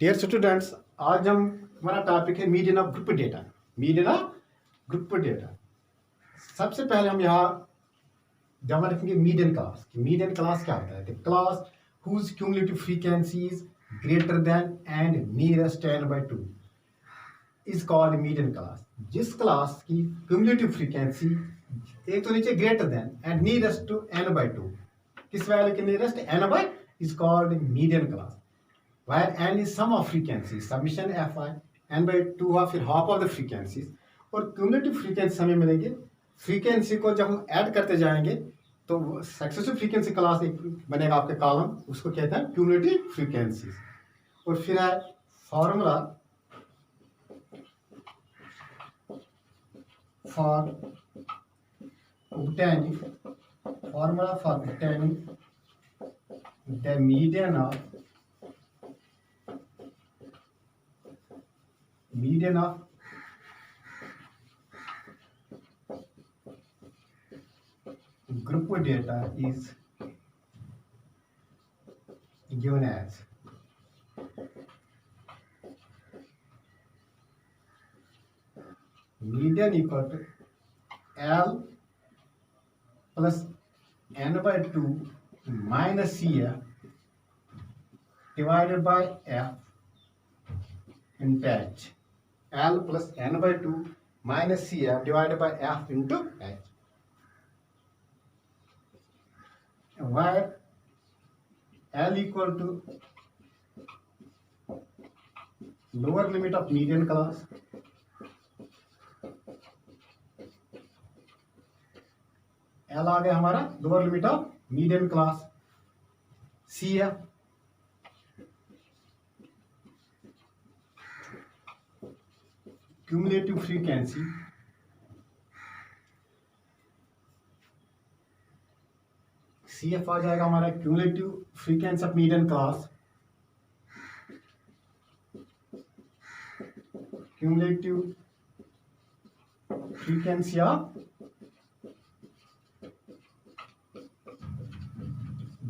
Dear students, आज हम हमारा टॉपिक है median of group data. Median of group data. सबसे पहले हम यहाँ जमा रखेंगे मीडियन क्लास। मीडियन क्लास क्या होता है? The class whose cumulative frequency is greater than and nearest n by 2 is called median class. जिस क्लास की क्यूमुलेटिव फ्रीक्वेंसी एक तो नीचे greater than and nearest to n by 2, किस वैल्यू के nearest n by, is called median class. where n is sum of frequencies, summation fi, n by 2 हुआ, फिर half of the frequencies, और cumulative frequency हमें मिलेंगे। Frequency को जब हम ऐड करते जाएंगे तो सक्सेसिव फ्रीक्वेंसी क्लास एक बनेगा आपके कॉलम, उसको कहते हैं क्यूमुलेटिव फ्रीक्वेंसीज। और फिर है formula for obtaining the median of group data is given as median equal to L plus n by 2 minus CF divided by F into H. L plus n by 2 minus CF divided by F into H. Where L equal to lower limit of median class, L आ गया हमारा lower limit of median class. CF cumulative frequency, CF आ जाएगा हमारा cumulative frequency of median class, cumulative frequency of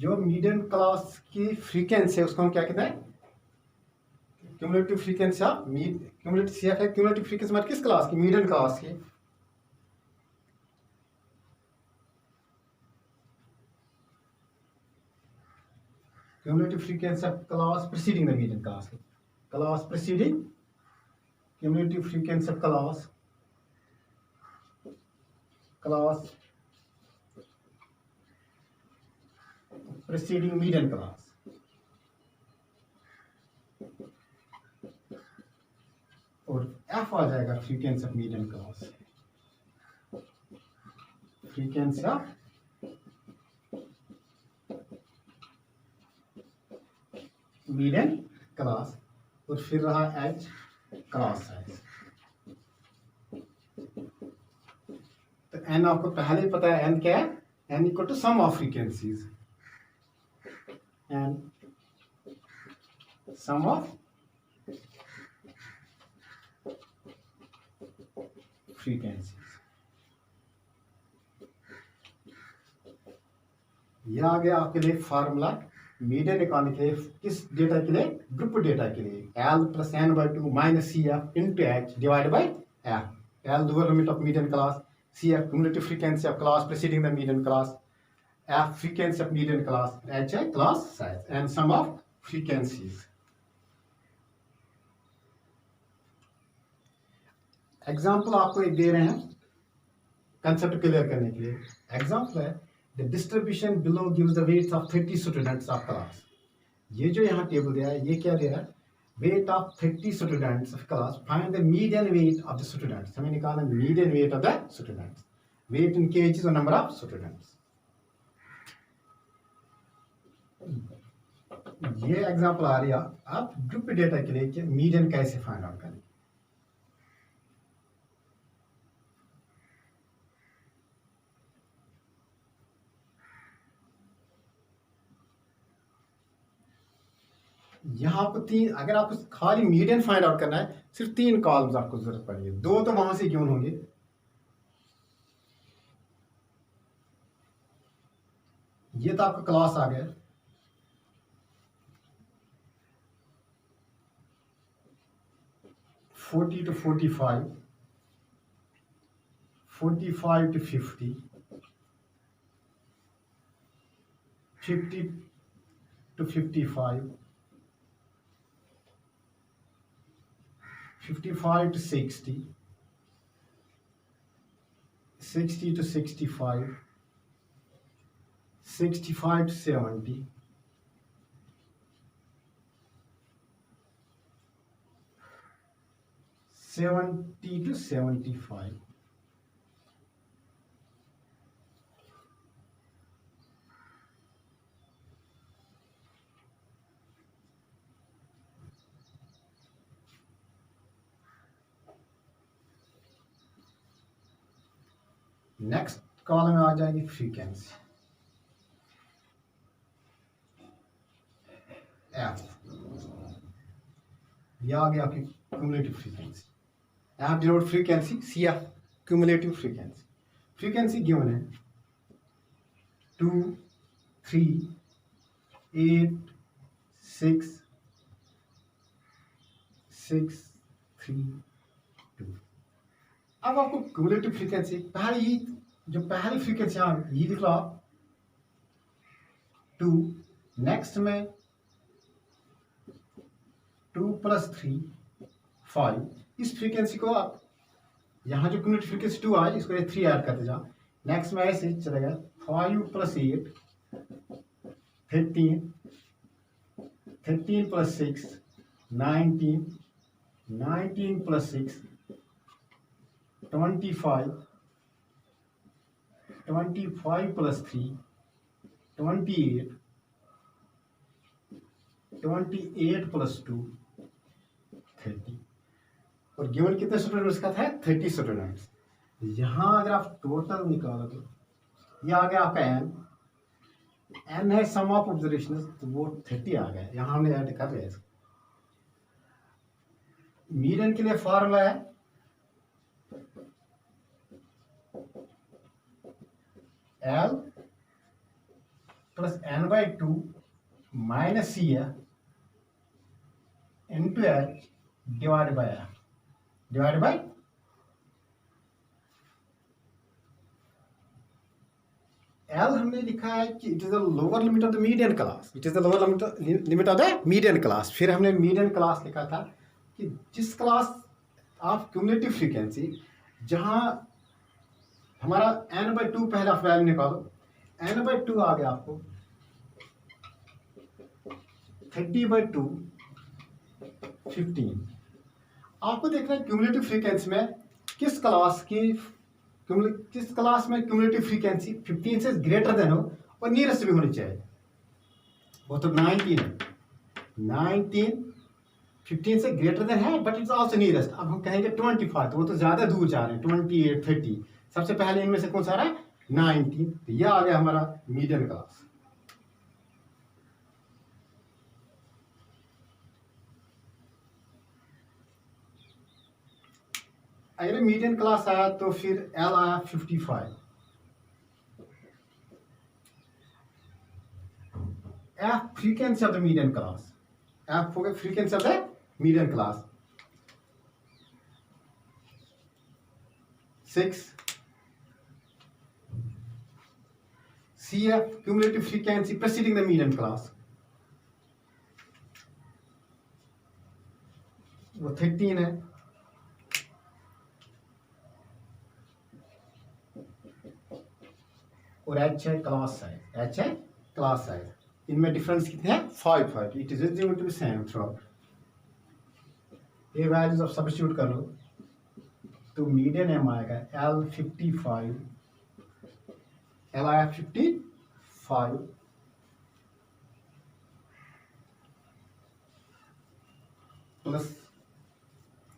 जो median class की frequency है उसको हम क्या कहते हैं? Cumulative frequency of cumulative CF है क्यूमुलेटिव फ्रीक्वेंसी मतलब किस क्लास की? मीडियन क्लास की। Cumulative frequency of class preceding the median class, class preceding cumulative frequency of class preceding median class। और F आ जाएगा frequency of median class, frequency of median class. और फिर रहा H class size. तो N आपको पहले ही पता है, N क्या है? N equal to sum of frequencies, and sum of frequencies। यह आ गया आपके लिए फार्मूला मीडियन निकालने के लिए। किस डेटा के लिए? ग्रुप डेटा के लिए। L plus n by 2 minus CF into H divided by F। L lower limit of median class, CF cumulative frequency of class preceding the median class, F frequency of median class, H है class size, and sum of frequencies। Example आपको एक दे रहे हैं concept clear करने के लिए। Example है the distribution below gives the weights of 30 students of class. ये जो यहाँ टेबल दिया है ये क्या दे रहा है? Weight of 30 students of class, find the median weight of the students. हमें निकालना median weight of the students, weight in kgs और नंबर ऑफ स्टूडेंट्स। ये एग्जाम्पल आ रही है आप ग्रुप डेटा के लिए कि मीडियन कैसे फाइंड आउट करें। यहाँ आपको तीन, अगर आपको खाली मीडियन फाइंड आउट करना है सिर्फ 3 कॉलम्स आपको जरूरत पड़ेगी, 2 तो वहां से गिवन होंगे। ये तो आपका क्लास आ गया, 40 to 45, 45 to 50, 50 to 55, 55 to 60, 60 to 65, 65 to 70, 70 to 75. Next column में आ जाएगी फ्रीक्वेंसी एफ, ये आ गया आपकी cumulative frequency. F denote frequency, C F cumulative frequency. Frequency given है 2, 3, 8, 6, 6, 3, 2। अब आपको क्यूमुलेटिव फ्रीक्वेंसी पहली जो पहली फ्रीक्वेंसी ये लिख लो आप 2, नेक्स्ट में 2 + 3 5। इस फ्रीक्वेंसी को आप यहाँ जो क्यूमुलेटिव फ्रीक्वेंसी 2 आई इसको 3 ऐड करते जाओ। नेक्स्ट में ऐसे चलेगा 5 + 8 13, 13 + 6 19, 19 + 6 25, 25 + 3 28, 28 + 2 30। और गिवन कितने स्टूडेंट्स का था? 30 स्टूडेंट्स। यहाँ अगर आप टोटल निकालोगे ये आ गया आपका n है सम ऑफ ऑब्जर्वेशन, तो वो 30 आ गया। यहाँ हमने ऐड कर लिया इसको। मीडियन के लिए फॉर्मूला है L + n/2 - CF into H divided by F divided by L हमने लिखा है कि it is the lower limit of the median class, it is the lower limit of the median class. फिर हमने median class लिखा था कि जिस क्लास ऑफ क्यूमुलेटिव फ्रीक्वेंसी जहाँ हमारा n/2 पहले आप वैल्यू निकालो, n/2 आ गया आपको 30/2 15। आपको देखना है क्यूमुलेटिव फ्रीक्वेंसी में किस क्लास में क्यूमुलेटिव फ्रीक्वेंसी 15 से ग्रेटर देन हो और नियरेस्ट भी होनी चाहिए। वो तो 19 है, 19 15 से ग्रेटर देन है बट इट्स आल्सो नियरेस्ट। अब हम कहेंगे 25 तो वो तो ज्यादा दूर जा रहे हैं। 28 30 सबसे पहले इनमें से कौन सा आ रहा है? 19। तो यह आ गया हमारा मीडियन क्लास। अगर मीडियन क्लास आया तो फिर L आया 55, F frequency of the median class, F हो गया frequency of the median class 6, CF cumulative frequency preceding the median class वो 13 है। और H है क्लास साइज, H है क्लास साइज। इनमें डिफरेंस कितने हैं? 5 it is going to be same through. ये वैल्यूज आप सब्स्टिट्यूट कर लो तो मीडियन एम आएगा L 55, L आया 55 प्लस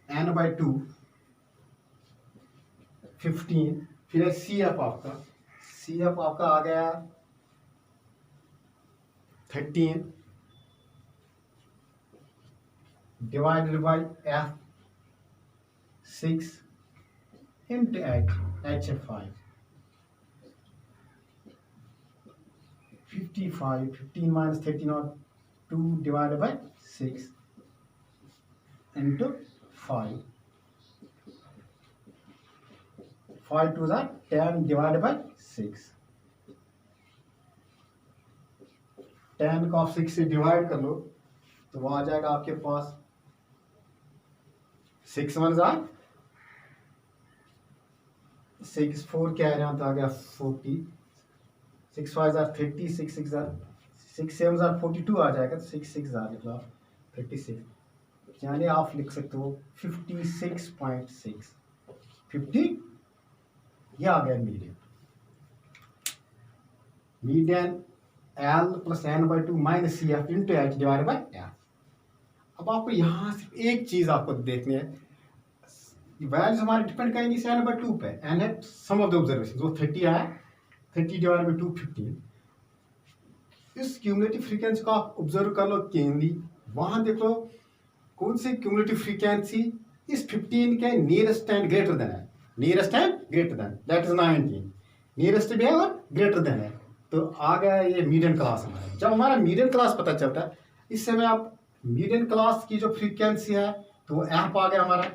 n/2 15। फिर CF आपका आ गया 13 divided by F 6 into H 5 55 15 minus 13 or 2 divided by 6 into 5 5 2 10 divide by 6, 10 को आप 6 से डिवाइड कर लो तो वो आ जाएगा आपके पास 6 1 6 4 क्या है तो आ गया 40, 6 5 30, 6 6 6 7 42 आ जाएगा, तो 6 6 मतलब 36, यानी आप लिख सकते हो 56.6, 50, ये आ गया median. Median L plus N by 2 minus C F into H divide by L. अब आपको यहाँ सिर्फ एक चीज आपको देखनी है, वैल्यूज हमारे डिपेंड करेंगे इस एन बाई 2 पे। एन है सम ऑफ द ऑब्जर्वेशन, जो 30 आया, 30 डिवाइड बाई 2 15। इस क्यूमुलेटिव फ्रीक्वेंसी को आप ऑब्जर्व कर लो केनली, वहां देख लो कौन सी क्यूमुलेटिव फ्रीक्वेंसी इस 15 के नियरेस्ट एंड ग्रेटर देन है, nearest and greater than, that is 19, nearest भी है और ग्रेटर देन है, तो आ गया ये मीडियन क्लास हमारा। जब हमारा मीडियन क्लास पता चलता है, इस समय आप मीडियन क्लास की जो फ्रीक्वेंसी है तो वो एफ आ गया हमारा,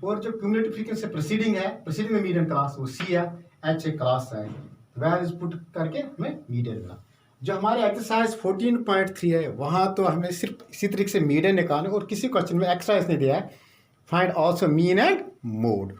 और जो क्यूमुलेटिव फ्रीक्वेंसी प्रीसीडिंग है, प्रीसीडिंग में मीडियन क्लास वो सी है, एच क्लास है, वैल्यूज पुट करके हमें मीडियन मिला। जो हमारे एक्सरसाइज 14.3 है, वहाँ तो हमें सिर्फ इसी तरीके से मीडियन निकालने, और किसी क्वेश्चन में एक्स्ट्रा इसने दिया है find also mean and mode.